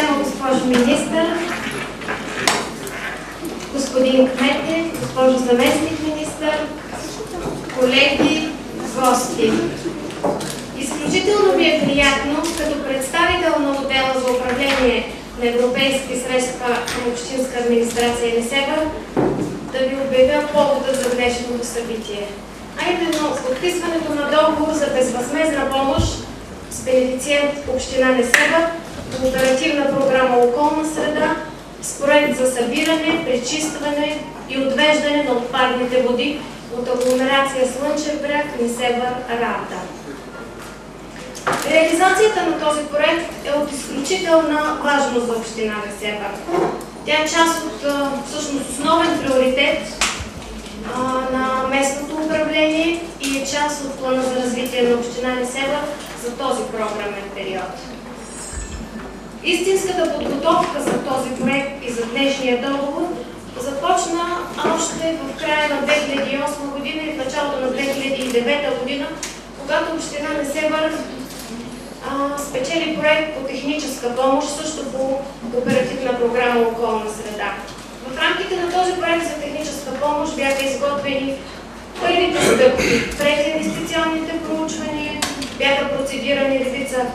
Уважаема госпожо министър, господин кметът, госпожо заместник министър, колеги, гости. Изключително ми е приятно, като представител на отдела за управление на европейски средства на Общинска администрация Несебър, да ви обявя повода за днешното събитие. А именно подписването на договор за безвъзмездна помощ с бенефициент Община Несебър по оперативна програма околна среда с проект за събиране, пречистване и отвеждане на отпадните води от агломерация Слънчев бряг, Несебър, Равда. Реализацията на този проект е от изключителна важност за Община Несебър. Тя е част от всъщност основен приоритет на местното управление и е част от плана за развитие на Община Несебър за този програмен период. Истинската подготовка за този проект и за днешния договор започна още в края на 2008 година и в началото на 2009 година, когато Община Несебър спечели проект по техническа помощ, също по оперативна програма околна среда. В рамките на този проект за техническа помощ бяха изготвени първите стъпки пред инвестиционните проучвания, бяха процедирани редица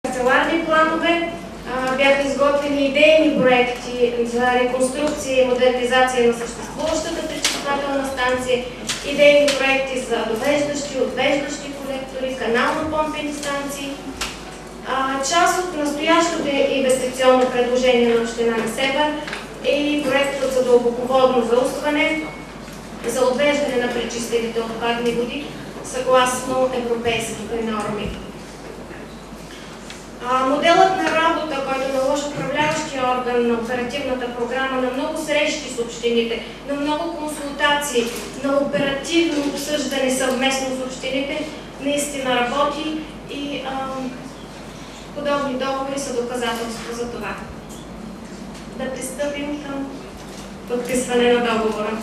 парцеларни планове, бяха изготвени идейни проекти за реконструкция и модернизация на съществуващата пречиствателна станция, идейни проекти за довеждащи, отвеждащи колектори, канално-помпени станции. Част от настоящото инвестиционно предложение на Община Несебър е и проектът за дълбоководно заустване за отвеждане на пречистените отпадни води съгласно европейските норми. Моделът на работа, който наложи управляващия орган на оперативната програма на много срещи с общините, на много консултации, на оперативно обсъждане съвместно с общините, наистина работи и подобни договори са доказателство за това. Да пристъпим към подписване на договора.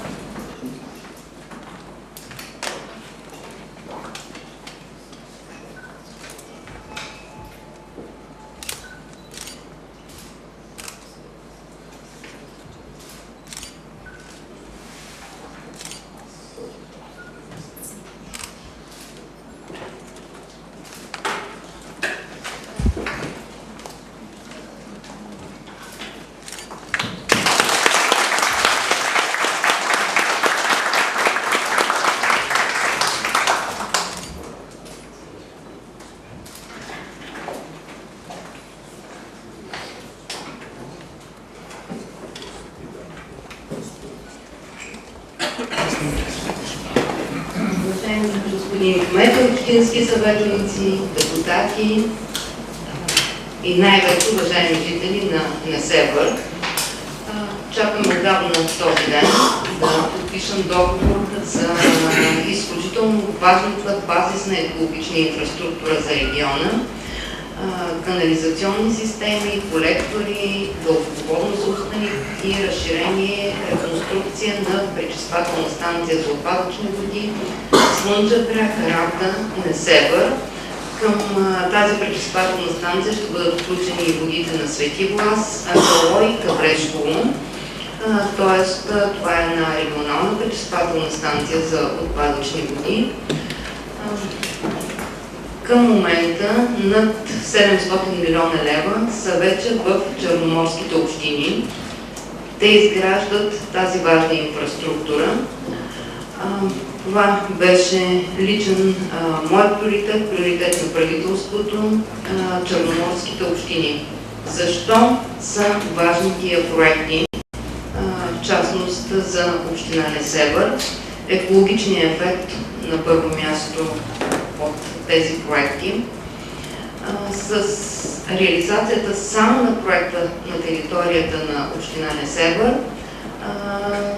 Господин кметът, общински съветници, депутати и най-вече уважаеми жители на Несебър. Чакам отдавна този ден да подпишем договор за изключително важната базисна екологична инфраструктура за региона, канализационни системи, колектори, дълбоководно заустване и разширение, реконструкция на пречиствателна станция за отпадъчни води Слънчев бряг, Равда, Несебър. Към тази пречиствателна станция ще бъдат включени и водите на Свети Влас, Зала и Където. Тоест, това е една регионална пречиствателна станция за отпадъчни води. Към момента над 700 милиона лева са вече в черноморските общини. Те изграждат тази важна инфраструктура. Това беше личен мой приоритет на правителството, черноморските общини. Защо са важни тия проекти? В частност за Община Несебър. Екологичният ефект на първо място от тези проекти. С реализацията само на проекта на територията на Община Несебър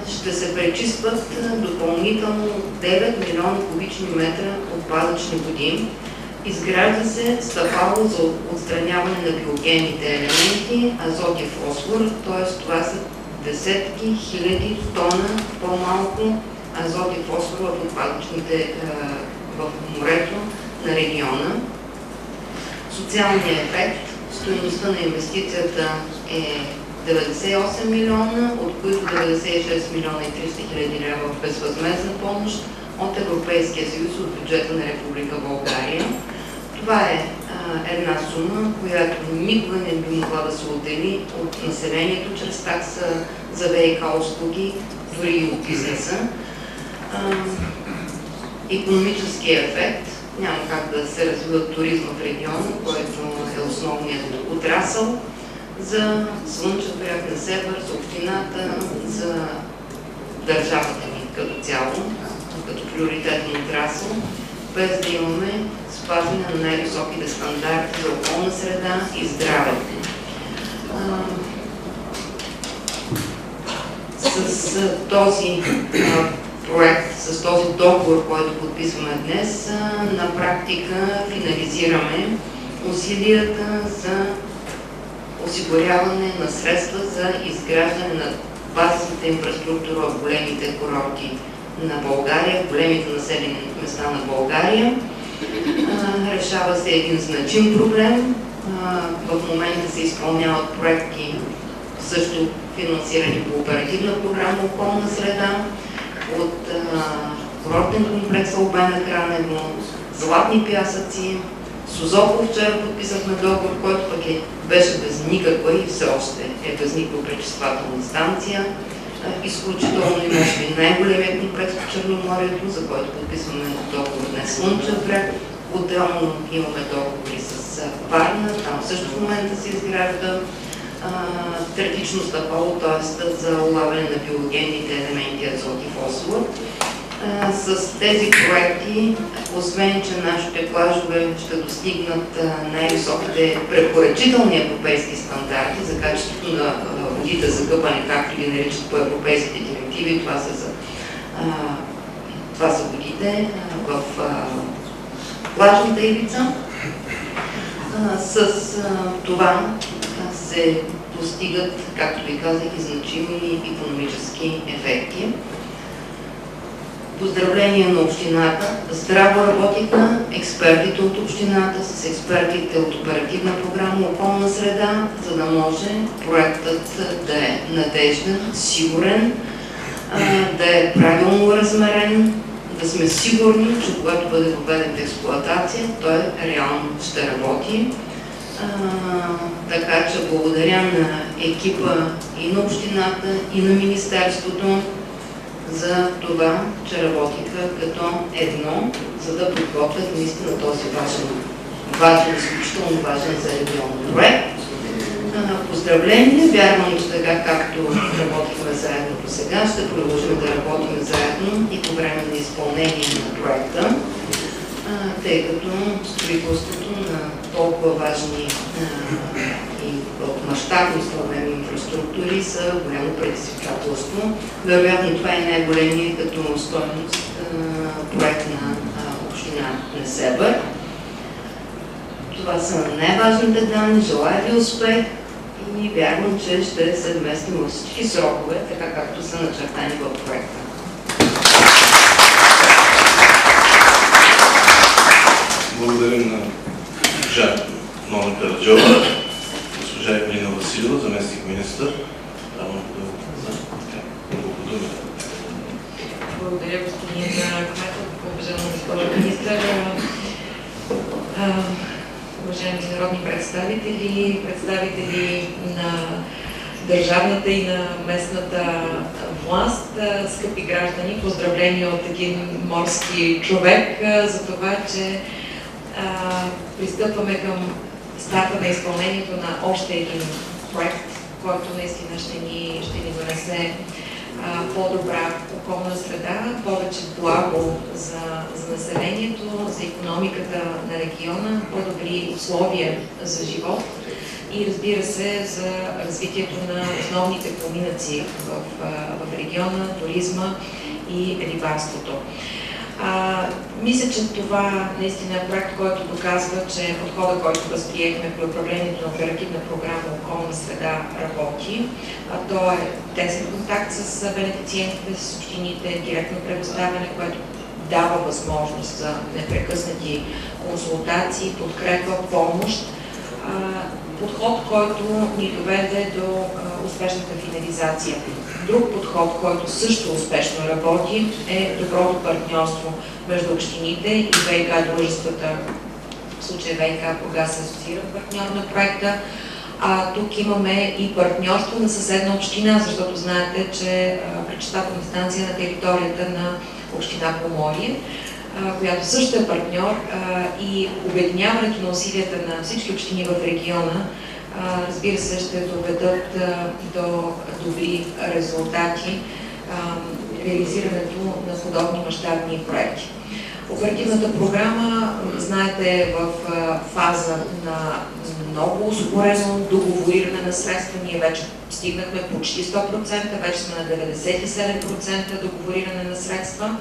ще се пречистват допълнително 9 милиона кубични метра отпадъчни води. Изгражда се стъпало за отстраняване на биогенните елементи, азот и фосфор, т.е. това са десетки хиляди тона по-малко азот и фосфор в отпадъчните в морето на региона. Социалният ефект Стойността на инвестицията е 98 милиона, от които 96 милиона и 300 хиляди лева в безвъзмездна помощ от Европейския съюз, от бюджета на Република България. Това е една сума, която никога не би могла да се отдели от населението чрез такса за ВиК услуги, дори и от бизнеса. Икономическия ефект няма как да се развива туризма в региона, който е основният отрасъл за Слънчев бряг, Несебър, за общината, за държавата ни като цяло, като приоритетен отрасъл, без да имаме спазване на най-високите стандарти за околна среда и здраве. С този проект, с този договор, който подписваме днес, на практика финализираме усилията за осигуряване на средства за изграждане на базисната инфраструктура в големите курорти на България, големите населени места на България. Решава се един значим проблем. В момента се изпълняват проекти, също финансирани по оперативна програма околна среда, от курортен комплекс Албена Кранево, Златни пясъци, Созопол. Вчера подписахме договор, който пък беше без никаква и все още е без никаква пречиствателна станция. Изключително и може би най-големият комплекс по Черноморието, за който подписваме договор днес Слънчев бряг. Отделно имаме договори с Варна, там също в момента се изгражда третично стъпало, т.е. за улавяне на биогенните елементи азот и фосфор. С тези проекти, освен че нашите плажове ще достигнат най-високите препоръчителни европейски стандарти за качеството на водите за къпане, както ги наричат по европейските директиви, това са водите в плажната ивица. С това се постигат, както ви казах, и значими икономически ефекти. Поздравления на общината. Здраво работиха експертите от общината с експертите от оперативна програма околна среда, за да може проектът да е надежден, сигурен, да е правилно размерен, да сме сигурни, че когато бъде въведен в експлоатация, той реално ще работи. Така че благодаря на екипа и на общината, и на министерството за това, че работиха като едно, за да подготвят наистина този важен, изключително важен за региона проект. Поздравления! Вярвам, че така както работихме заедно по сега, ще продължим да работим заедно и по време на изпълнение на проекта, тъй като строителството на толкова важни и мащабни проблемни инфраструктури са голямо предизвикателство. Вероятно това е най-големият като стойност проект на Община Несебър. Това са най-важните данни. Желая ви успех и вярвам, че ще се вместим във всички срокове, така както са начертани в проекта. Благодарим на госпожа Нона Караджова, госпожа Ивелина Василева, заместник министър. Благодаря, господин кметът, уважаема госпожа министър, уважаеми народни представители, представители на държавната и на местната власт, скъпи граждани, поздравления от един морски човек за това, че пристъпваме към старта на изпълнението на още един проект, който наистина ще ни донесе по-добра околна среда, повече благо за населението, за икономиката на региона, по-добри условия за живот и, разбира се, за развитието на основните поминъци в региона, туризма и рибарството. Мисля, че това наистина е проект, който доказва, че подхода, който възприехме при управлението на оперативна програма околна среда работи. То е тесен контакт с бенефициентите, с общините, директно предоставяне, което дава възможност за непрекъснати консултации, подкрепа, помощ Подход, който ни доведе до успешната финализация. Друг подход, който също успешно работи, е доброто партньорство между общините и ВиК дружествата. В случая ВиК Бургас се асоциира партньор на проекта. Тук имаме и партньорство на съседна община, защото знаете, че пречиствателна станция на територията на община Поморие, която също е партньор, и обединяването на усилията на всички общини в региона, разбира се, ще доведат до добри резултати реализирането на подобни мащабни проекти. Оперативната програма, знаете, е в фаза на много ускорено договориране на средства. Ние вече стигнахме почти 100%, вече сме на 97% договориране на средства.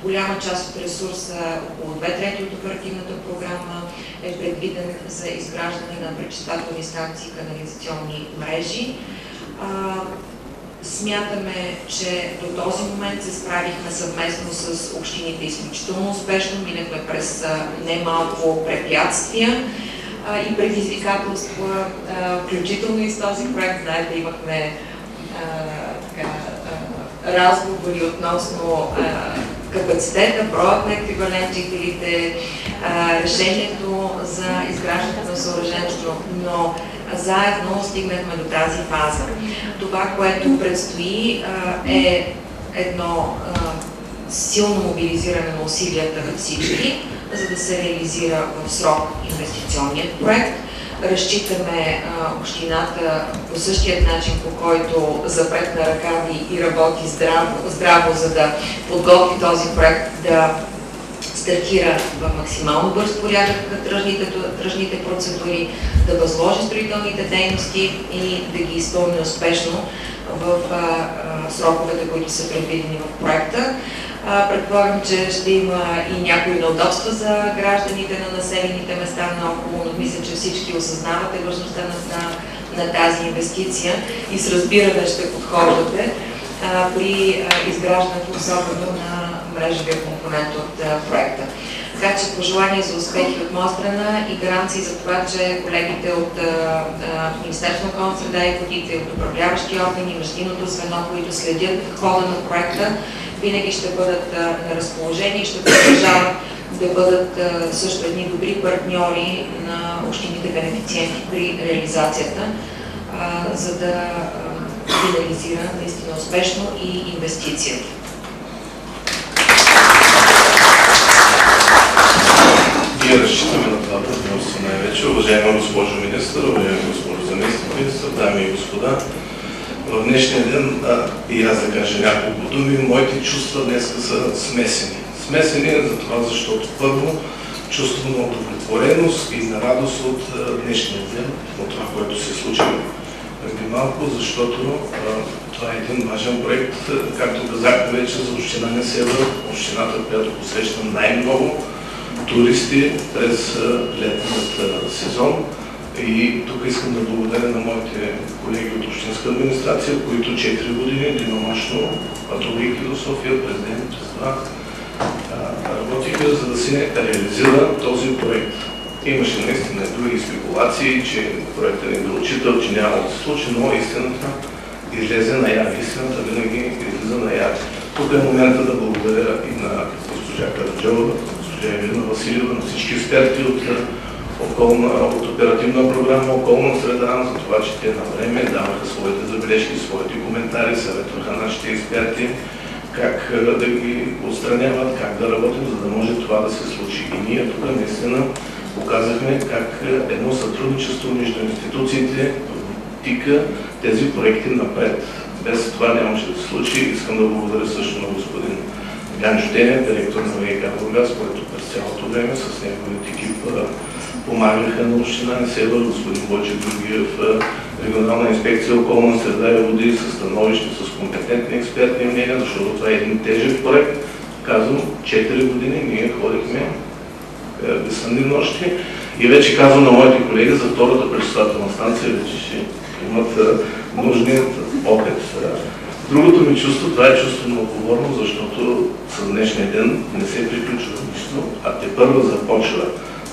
Голяма част от ресурса, около 2/3 от оперативната програма, е предвиден за изграждане на пречиствателни станции и канализационни мрежи. Смятаме, че до този момент се справихме съвместно с общините изключително успешно. Минахме през немалко препятствия и предизвикателства, включително и с този проект. Знаете, имахме разговори относно капацитета, броят на еквивалент жителите, решението за изграждането на съоръжението, но заедно стигнахме до тази фаза. Това, което предстои, е едно силно мобилизиране на усилията на всички, за да се реализира в срок инвестиционният проект. Разчитаме общината по същия начин, по който запретна ръка ви и работи здраво, за да подготви този проект да стартира в максимално бърз порядък тръжните процедури, да възложи строителните дейности и да ги изпълни успешно в сроковете, които са предвидени в проекта. Предполагам, че ще има и някои неудобства за гражданите на населените места наоколо, но мисля, че всички осъзнавате важността на тази инвестиция и с разбиране ще подхождате при изграждането, особено на мрежовия компонент от проекта. Така че пожелания за успехи от моя страна и гаранции за това, че колегите от Министерството на околната среда и водите, от управляващи органи, междинното звено, които следят хода на проекта, винаги ще бъдат на разположение и ще продължават да бъдат също едни добри партньори на общините бенефициенти при реализацията, за да финализира наистина успешно и инвестицията. Ние разчитаме на това партньорство най-вече. Уважаема госпожо министър, уважаема госпожо заместник министър, дами и господа, в днешния ден, и аз да кажа няколко думи, моите чувства днес са смесени. Смесени за това, защото първо чувство на удовлетвореност и на радост от днешния ден, от това, което се случи преди малко, защото това е един важен проект, както казахме вече, за Община Несебър, общината, която посреща най-много туристи през летният сезон. И тук искам да благодаря на моите колеги от Общинска администрация, които 4 години денонощно патрулирайки до София през ден, през това работиха, за да се реализира този проект. Имаше наистина други спекулации, че проектът не бил учител, че няма да се случи, но истината излезе наяви. Истината винаги излиза наяви. Тук е момента да благодаря и на госпожа Караджова, госпожа Ивелина Василева, на всички експерти от оперативна програма околна среда, за това, че те на време даваха своите забележки, своите коментари, съветваха нашите експерти как да ги отстраняват, как да работим, за да може това да се случи. И ние тук наистина показахме как едно сътрудничество между институциите тика тези проекти напред. Без това нямаше да се случи. Искам да благодаря също на господин Ганчо Денев, директор на ВиК Бургас, който през цялото време с неговият екип помагаха на Община Несебър, господин Бойчев Георгиев, регионална инспекция околна среда и води с становище, с компетентни експертни мнения, защото това е един тежък проект. Казвам, 4 години ние ходихме безсънни нощи и вече казвам на моите колеги за втората пречиствателна станция, вече ще имат нужният опит. Другото ми чувство, това е чувство на отговорност, защото с днешния ден не се приключва нищо, а те първо започва.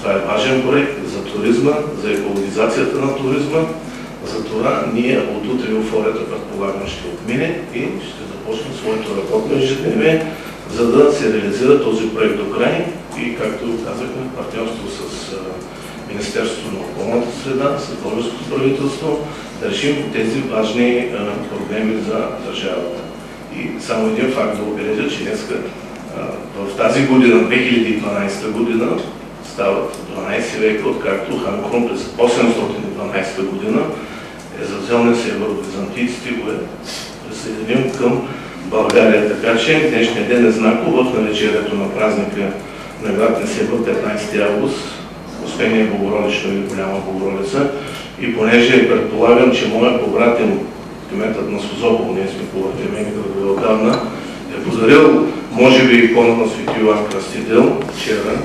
Това е важен проект за туризма, за екологизацията на туризма. Затова ние от утре еуфорията, предполагам, ще отмине и ще започнем своето работно ежедневие, за да се реализира този проект до край и, както казахме, партньорство с Министерството на околната среда, с българското правителство, да решим тези важни проблеми за държавата. И само един факт да отбележа, че днес в тази година, 2012 година, стават 12 века, откакто хан Крум през 812 година е завзел Несебър от византийците, го е присъединил към България. Така че днешният ден е знаков в навечерието на празника на град Несебър, 15 август, Успение Богородично или Голяма Богородица. И понеже предполагам, че моят побратим, кметът на Созопол, ние сме по-въртемени градове отдавна, е подарил, може би, икона на Свети Йоан Кръстител вчера,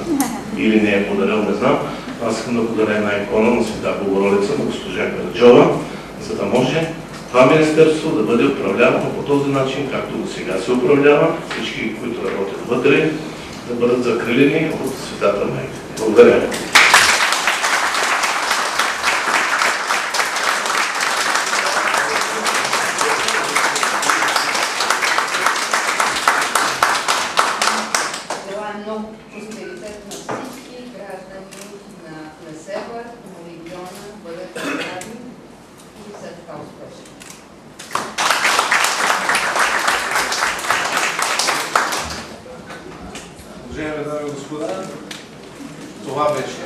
или не е подарил, не знам. Аз искам да подаря една икона на Света Богородица, на госпожа Караджова, за да може това министерство да бъде управлявано по този начин, както до сега се управлява, всички, които работят вътре, да бъдат закрилени от Светата Майка. Благодаря. Уважаеми дами и господа, това беше